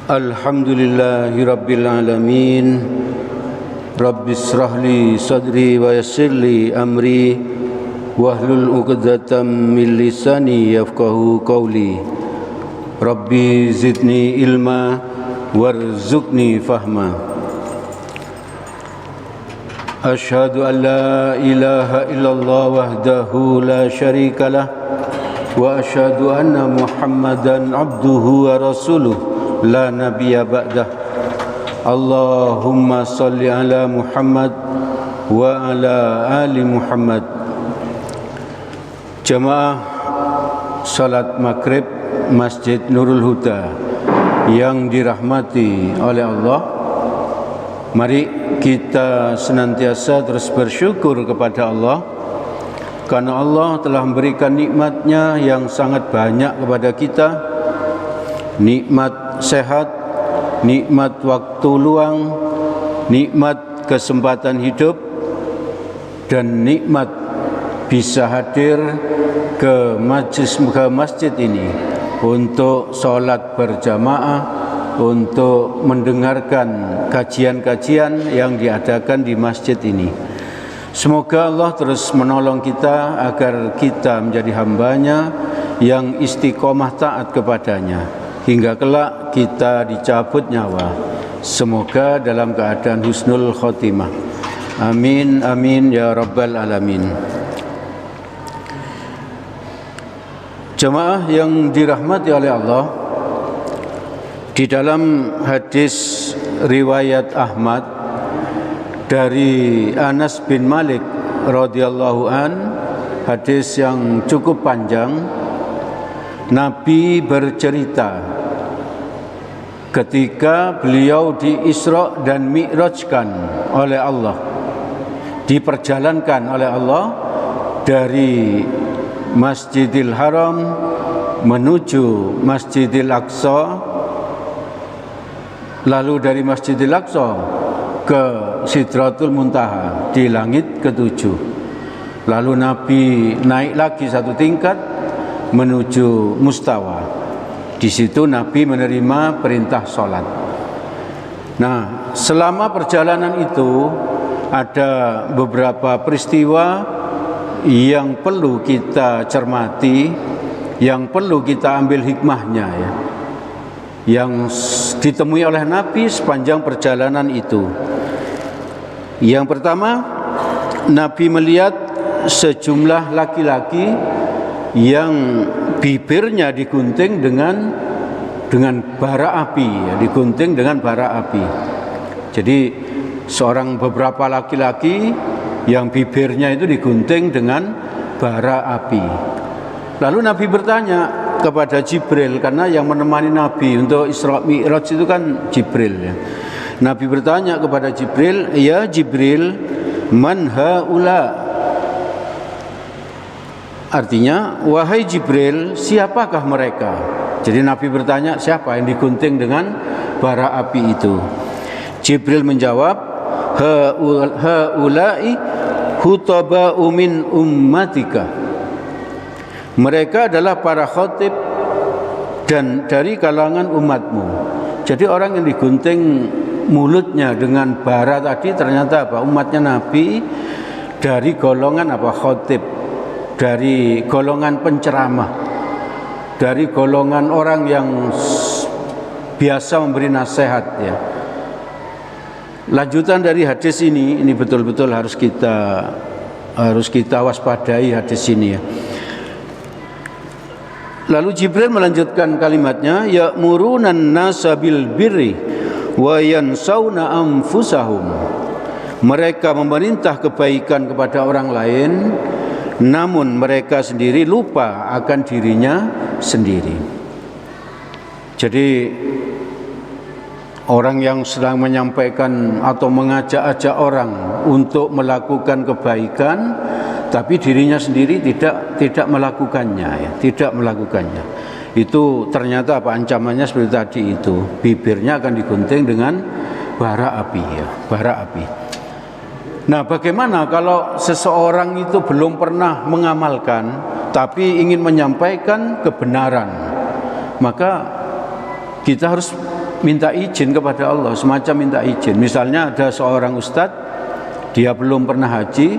Alhamdulillahi Rabbil Alamin. Rabbi israh li sadri wa yassir li amri wahlul 'uqdatam min lisani yafqahu qawli. Rabbi zidni ilma warzuqni fahma. Asyhadu an la ilaha illallah wahdahu la syarikalah wa asyhadu anna Muhammadan abduhu wa rasuluh la nabiyya ba'dah. Allahumma salli ala Muhammad wa ala ali Muhammad. Jamaah salat maghrib Masjid Nurul Huda yang dirahmati oleh Allah, mari kita senantiasa terus bersyukur kepada Allah karena Allah telah memberikan nikmat-Nya yang sangat banyak kepada kita. Nikmat sehat, nikmat waktu luang, nikmat kesempatan hidup, dan nikmat bisa hadir ke masjid ini untuk sholat berjamaah, untuk mendengarkan kajian-kajian yang diadakan di masjid ini. Semoga Allah terus menolong kita agar kita menjadi hamba-Nya yang istiqomah taat kepadanya hingga kelak kita dicabut nyawa. Semoga dalam keadaan husnul khotimah. Amin amin ya rabbal alamin. Jemaah yang dirahmati oleh Allah, di dalam hadis riwayat Ahmad dari Anas bin Malik radhiyallahu an, hadis yang cukup panjang, Nabi bercerita ketika beliau di Isra dan Mi'rajkan oleh Allah, diperjalankan oleh Allah dari Masjidil Haram menuju Masjidil Aqsa, lalu dari Masjidil Aqsa ke Sidratul Muntaha di langit ketujuh. Lalu Nabi naik lagi satu tingkat menuju Mustawa. Di situ Nabi menerima perintah sholat. Nah, selama perjalanan itu ada beberapa peristiwa yang perlu kita cermati, yang perlu kita ambil hikmahnya, ya, yang ditemui oleh Nabi sepanjang perjalanan itu. Yang pertama, Nabi melihat sejumlah laki-laki yang bibirnya digunting dengan bara api, ya, digunting dengan bara api. Jadi beberapa laki-laki yang bibirnya itu digunting dengan bara api. Lalu Nabi bertanya kepada Jibril, karena yang menemani Nabi untuk Isra Mi'raj itu kan Jibril, ya. Nabi bertanya kepada Jibril, "Ya Jibril, man haula?" Artinya, wahai Jibril, siapakah mereka? Jadi Nabi bertanya, siapa yang digunting dengan bara api itu? Jibril menjawab, haula'i hutaba'u min ummatika. Mereka adalah para khatib dan dari kalangan umatmu. Jadi orang yang digunting mulutnya dengan bara tadi ternyata apa? Umatnya Nabi dari golongan apa? Khatib, dari golongan penceramah, dari golongan orang yang biasa memberi nasihat, ya. Lanjutan dari hadis ini betul-betul harus kita waspadai hadis ini, ya. Lalu Jibril melanjutkan kalimatnya, ya'murunan nasa bil birri wa yansawna anfusahum. Mereka memerintah kebaikan kepada orang lain, namun mereka sendiri lupa akan dirinya sendiri. Jadi orang yang sedang menyampaikan atau mengajak-ajak orang untuk melakukan kebaikan, tapi dirinya sendiri tidak melakukannya, ya, tidak melakukannya. Itu ternyata apa ancamannya seperti tadi itu, bibirnya akan digunting dengan bara api, ya, bara api. Nah, bagaimana kalau seseorang itu belum pernah mengamalkan, tapi ingin menyampaikan kebenaran, maka kita harus minta izin kepada Allah, semacam minta izin. Misalnya ada seorang ustadz, dia belum pernah haji,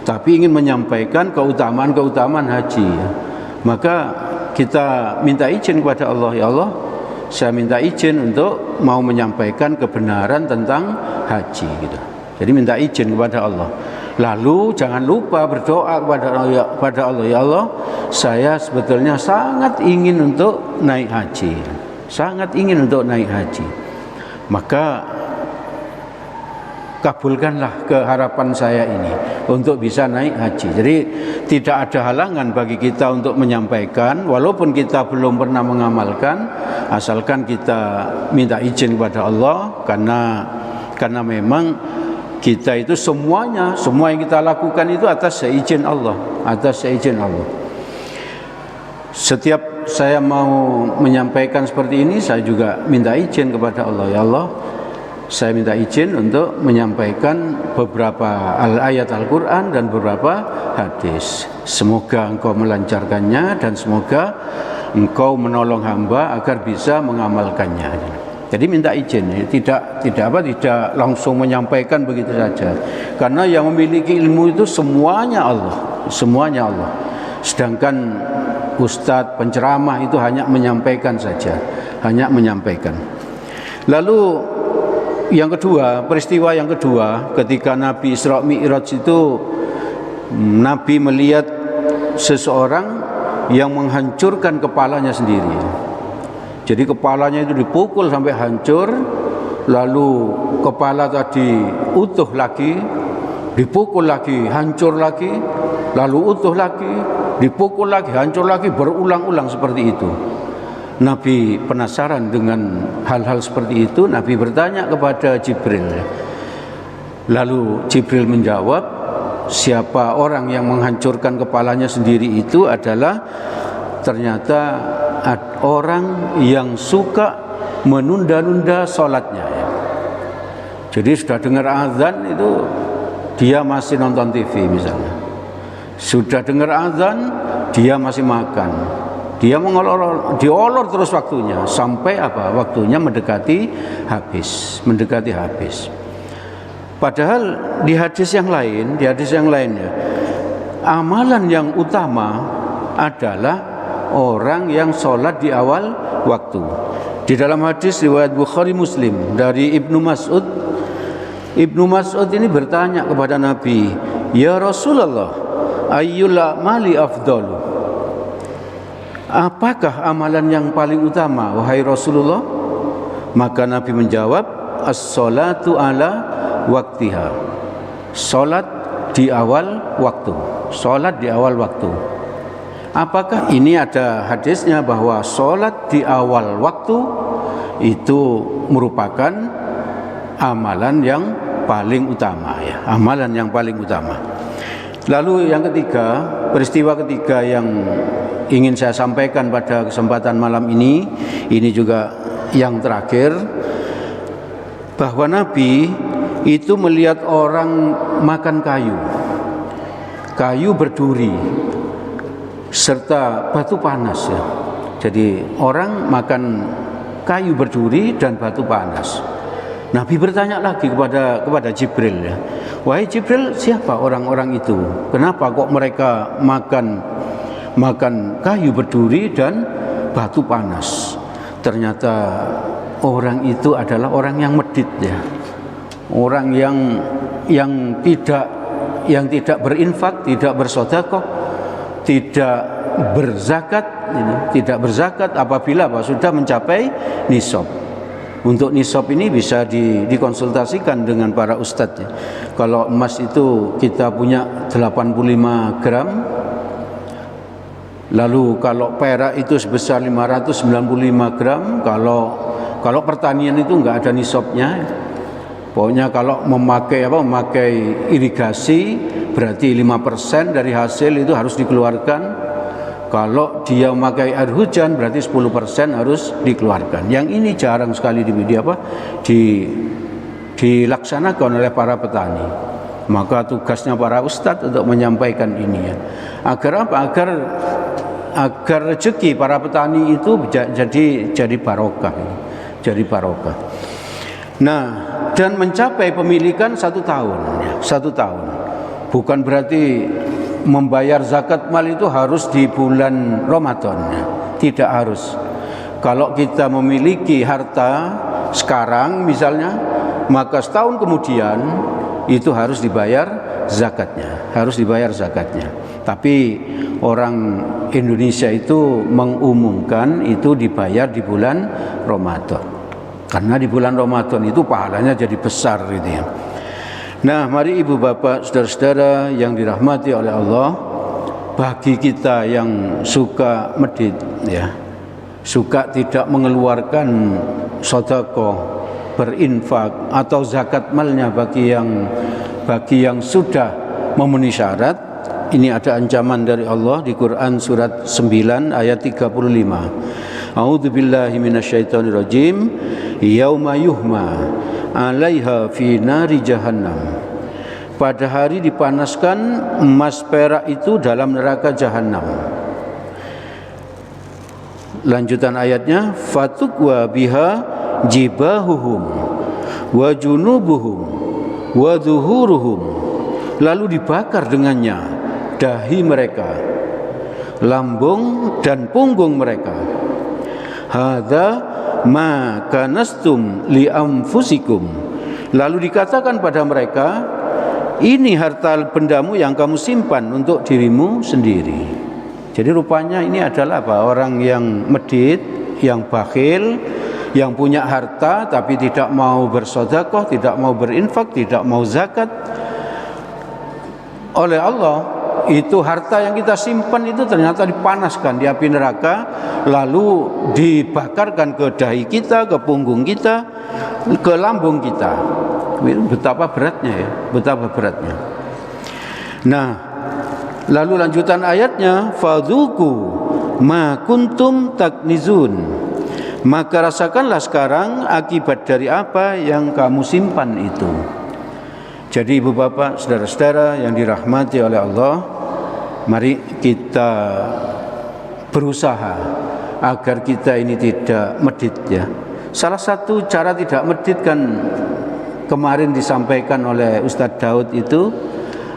tapi ingin menyampaikan keutamaan haji, maka kita minta izin kepada Allah, ya Allah, saya minta izin untuk mau menyampaikan kebenaran tentang haji gitu. Jadi minta izin kepada Allah. Lalu jangan lupa berdoa kepada Allah, ya Allah, saya sebetulnya sangat ingin untuk naik haji, sangat ingin untuk naik haji, maka kabulkanlah keharapan saya ini untuk bisa naik haji. Jadi tidak ada halangan bagi kita untuk menyampaikan, walaupun kita belum pernah mengamalkan, asalkan kita minta izin kepada Allah, karena memang kita itu semua yang kita lakukan itu atas seizin Allah, Setiap saya mau menyampaikan seperti ini, saya juga minta izin kepada Allah, ya Allah, saya minta izin untuk menyampaikan beberapa ayat Al-Quran dan beberapa hadis. Semoga Engkau melancarkannya dan semoga Engkau menolong hamba agar bisa mengamalkannya. Jadi minta izin, tidak langsung menyampaikan begitu saja. Karena yang memiliki ilmu itu semuanya Allah. Sedangkan ustadz, penceramah itu hanya menyampaikan saja, Lalu yang kedua, peristiwa yang kedua, ketika Nabi Isra Mi'raj itu, Nabi melihat seseorang yang menghancurkan kepalanya sendiri. Jadi kepalanya itu dipukul sampai hancur, lalu kepala tadi utuh lagi, dipukul lagi, hancur lagi, lalu utuh lagi, dipukul lagi, hancur lagi, berulang-ulang seperti itu. Nabi penasaran dengan hal-hal seperti itu. Nabi bertanya kepada Jibril. Lalu Jibril menjawab, siapa orang yang menghancurkan kepalanya sendiri itu adalah ternyata orang yang suka menunda-nunda sholatnya. Jadi sudah dengar azan itu dia masih nonton TV misalnya. Sudah dengar azan dia masih makan. Dia diolor terus waktunya sampai waktunya mendekati habis. Padahal di hadis yang lainnya, amalan yang utama adalah orang yang sholat di awal waktu. Di dalam hadis riwayat Bukhari Muslim dari Ibnu Mas'ud ini bertanya kepada Nabi, ya Rasulullah, ayyul a'mali afdalu? Apakah amalan yang paling utama, wahai Rasulullah? Maka Nabi menjawab, as-salatu ala waktiha. Salat di awal waktu. Apakah ini ada hadisnya bahwa salat di awal waktu itu merupakan amalan yang paling utama, ya, amalan yang paling utama. Lalu yang ketiga, peristiwa ketiga yang ingin saya sampaikan pada kesempatan malam ini juga yang terakhir, bahwa Nabi itu melihat orang makan kayu berduri serta batu panas, ya. Jadi orang makan kayu berduri dan batu panas. Nabi bertanya lagi kepada Jibril, ya, wahai Jibril, siapa orang-orang itu? Kenapa kok mereka makan kayu berduri dan batu panas? Ternyata orang itu adalah orang yang medit, ya. Orang yang tidak berinfak, tidak bersedekah, tidak berzakat apabila sudah mencapai nisab. Untuk nisab ini bisa dikonsultasikan dengan para ustadz, ya. Kalau emas itu kita punya 85 gram, lalu kalau perak itu sebesar 595 gram. Kalau pertanian itu enggak ada nisabnya. Pokoknya kalau memakai irigasi berarti 5% dari hasil itu harus dikeluarkan. Kalau dia memakai air hujan berarti 10% harus dikeluarkan. Yang ini jarang sekali dilaksanakan oleh para petani. Maka tugasnya para ustadz untuk menyampaikan ini ya. Agar apa? Agar rezeki para petani itu jadi barokah. Jadi barokah. Nah, dan mencapai pemilikan 1 tahun ya, 1 tahun. Bukan berarti membayar zakat mal itu harus di bulan Ramadan ya. Tidak harus. Kalau kita memiliki harta sekarang misalnya, maka setahun kemudian itu harus dibayar zakatnya, harus dibayar zakatnya. Tapi orang Indonesia itu mengumumkan itu dibayar di bulan Ramadan, karena di bulan Ramadan itu pahalanya jadi besar gitu ya. Nah, mari ibu bapak saudara-saudara yang dirahmati oleh Allah, bagi kita yang suka medit ya, suka tidak mengeluarkan sedekah, berinfak atau zakat malnya bagi yang sudah memenuhi syarat, ini ada ancaman dari Allah di Quran surat 9 ayat 35. A'udzubillahi minasyaitonirrajim. Yauma yuhma 'alaiha fi nari jahannam. Pada hari dipanaskan emas perak itu dalam neraka jahanam. Lanjutan ayatnya, fatukwa biha jibahuhum wa junubuhum wa zuhuruhum. Lalu dibakar dengannya dahi mereka, lambung dan punggung mereka. Hadza ma kanastum li anfusikum. Lalu dikatakan pada mereka, ini harta bendamu yang kamu simpan untuk dirimu sendiri. Jadi rupanya ini adalah apa? Orang yang medit, yang bakhil, yang punya harta tapi tidak mau bersedekah, tidak mau berinfak, tidak mau zakat. Oleh Allah, itu harta yang kita simpan itu ternyata dipanaskan di api neraka, lalu dibakarkan ke dahi kita, ke punggung kita, ke lambung kita. Betapa beratnya ya, betapa beratnya. Nah, lalu lanjutan ayatnya, fadzuku ma kuntum taknizun. Maka rasakanlah sekarang akibat dari apa yang kamu simpan itu. Jadi ibu bapak, saudara-saudara yang dirahmati oleh Allah, mari kita berusaha agar kita ini tidak medit ya. Salah satu cara tidak medit kan kemarin disampaikan oleh Ustadz Daud itu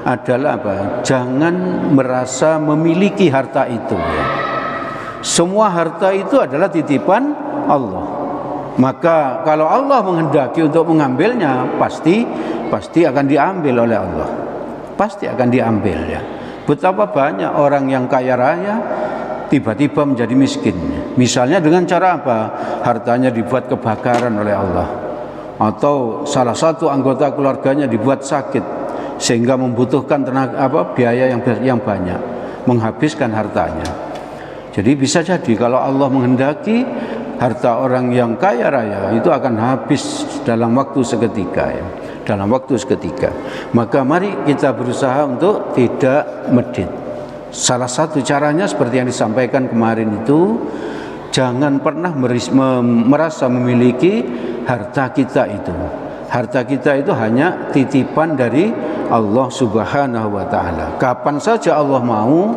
adalah apa? Jangan merasa memiliki harta itu ya. Semua harta itu adalah titipan Allah. Maka kalau Allah menghendaki untuk mengambilnya, pasti akan diambil oleh Allah. Pasti akan diambil ya. Betapa banyak orang yang kaya raya tiba-tiba menjadi miskin. Misalnya dengan cara apa? Hartanya dibuat kebakaran oleh Allah, atau salah satu anggota keluarganya dibuat sakit sehingga membutuhkan biaya yang banyak, menghabiskan hartanya. Jadi bisa jadi kalau Allah menghendaki, harta orang yang kaya raya itu akan habis dalam waktu seketika ya. Dalam waktu seketika. Maka mari kita berusaha untuk tidak medit. Salah satu caranya seperti yang disampaikan kemarin itu, jangan pernah merasa memiliki harta kita itu. Harta kita itu hanya titipan dari Allah Subhanahu wa taala. Kapan saja Allah mau,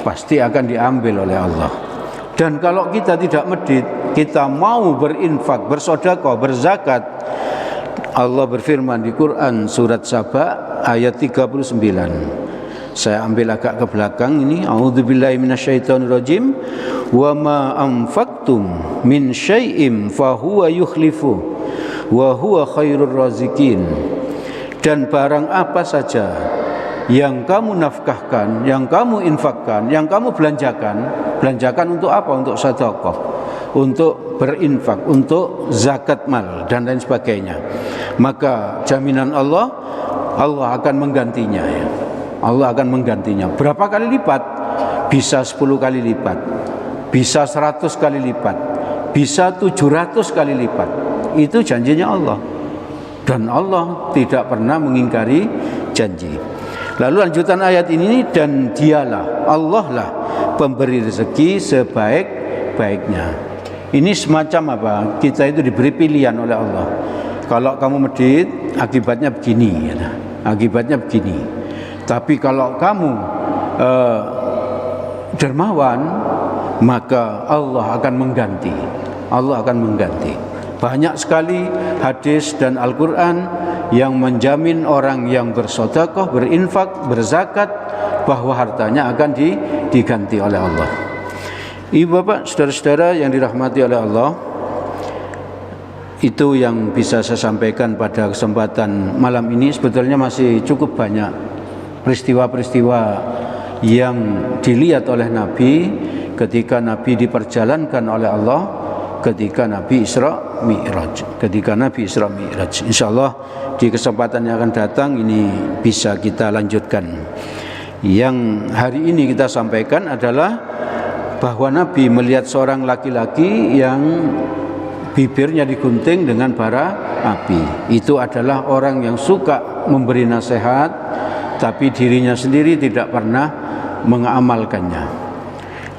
pasti akan diambil oleh Allah. Dan kalau kita tidak medit, kita mau berinfak, bersedekah, berzakat, Allah berfirman di Quran surat Saba ayat 39. Saya ambil agak ke belakang ini. A'udzubillahi minasyaitonirrajim. Wa ma anfaqtum min syai'in fahuwa yukhlifu wa huwa khairur razikin. Dan barang apa saja yang kamu nafkahkan, yang kamu infakkan, yang kamu belanjakan untuk apa? Untuk sedekah, untuk berinfak, untuk zakat mal dan lain sebagainya. Maka jaminan Allah akan menggantinya ya. Allah akan menggantinya. Berapa kali lipat? Bisa 10 kali lipat, bisa 100 kali lipat, bisa 700 kali lipat. Itu janjinya Allah. Dan Allah tidak pernah mengingkari janji. Lalu lanjutan ayat ini, dan dialah, Allah lah pemberi rezeki sebaik-baiknya. Ini semacam apa? Kita itu diberi pilihan oleh Allah. Kalau kamu medit, akibatnya begini ya. Akibatnya begini. Tapi kalau kamu dermawan, maka Allah akan mengganti. Allah akan mengganti. Banyak sekali hadis dan Al-Quran yang menjamin orang yang bersedekah, berinfak, berzakat, bahwa hartanya akan diganti oleh Allah. Ibu bapak, saudara-saudara yang dirahmati oleh Allah, itu yang bisa saya sampaikan pada kesempatan malam ini. Sebetulnya masih cukup banyak peristiwa-peristiwa yang dilihat oleh Nabi ketika Nabi diperjalankan oleh Allah, ketika Nabi Isra Mi'raj. Insyaallah di kesempatan yang akan datang ini bisa kita lanjutkan. Yang hari ini kita sampaikan adalah bahwa Nabi melihat seorang laki-laki yang bibirnya digunting dengan bara api. Itu adalah orang yang suka memberi nasihat, tapi dirinya sendiri tidak pernah mengamalkannya.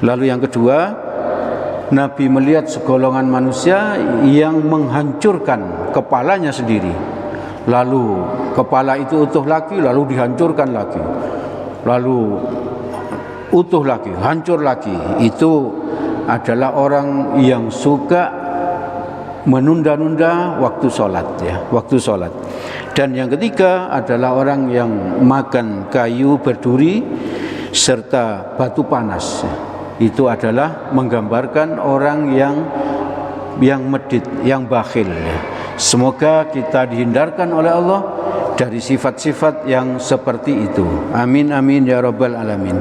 Lalu yang kedua, Nabi melihat segolongan manusia yang menghancurkan kepalanya sendiri. Lalu kepala itu utuh lagi, lalu dihancurkan lagi. Lalu utuh lagi, hancur lagi. Itu adalah orang yang suka menunda-nunda waktu sholat, ya, waktu sholat. Dan yang ketiga adalah orang yang makan kayu berduri serta batu panas. Itu adalah menggambarkan orang yang medit, yang bakhil, ya. Semoga kita dihindarkan oleh Allah dari sifat-sifat yang seperti itu. Amin amin ya rabbal alamin.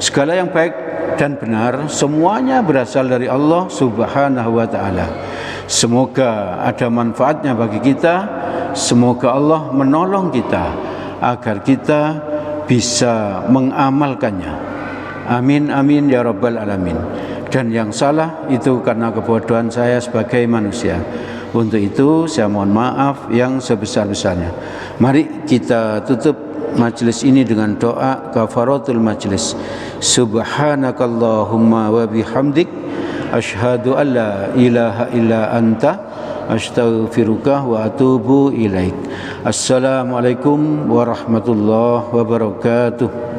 Segala yang baik dan benar semuanya berasal dari Allah Subhanahu wa taala. Semoga ada manfaatnya bagi kita. Semoga Allah menolong kita agar kita bisa mengamalkannya. Amin amin ya rabbal alamin. Dan yang salah itu karena kebodohan saya sebagai manusia. Untuk itu saya mohon maaf yang sebesar-besarnya. Mari kita tutup majlis ini dengan doa kafaratul majlis. Subhanakallahumma wa bihamdik asyhadu an la ilaha illa anta astaghfiruka wa atubu ilaik. Assalamualaikum warahmatullahi wabarakatuh.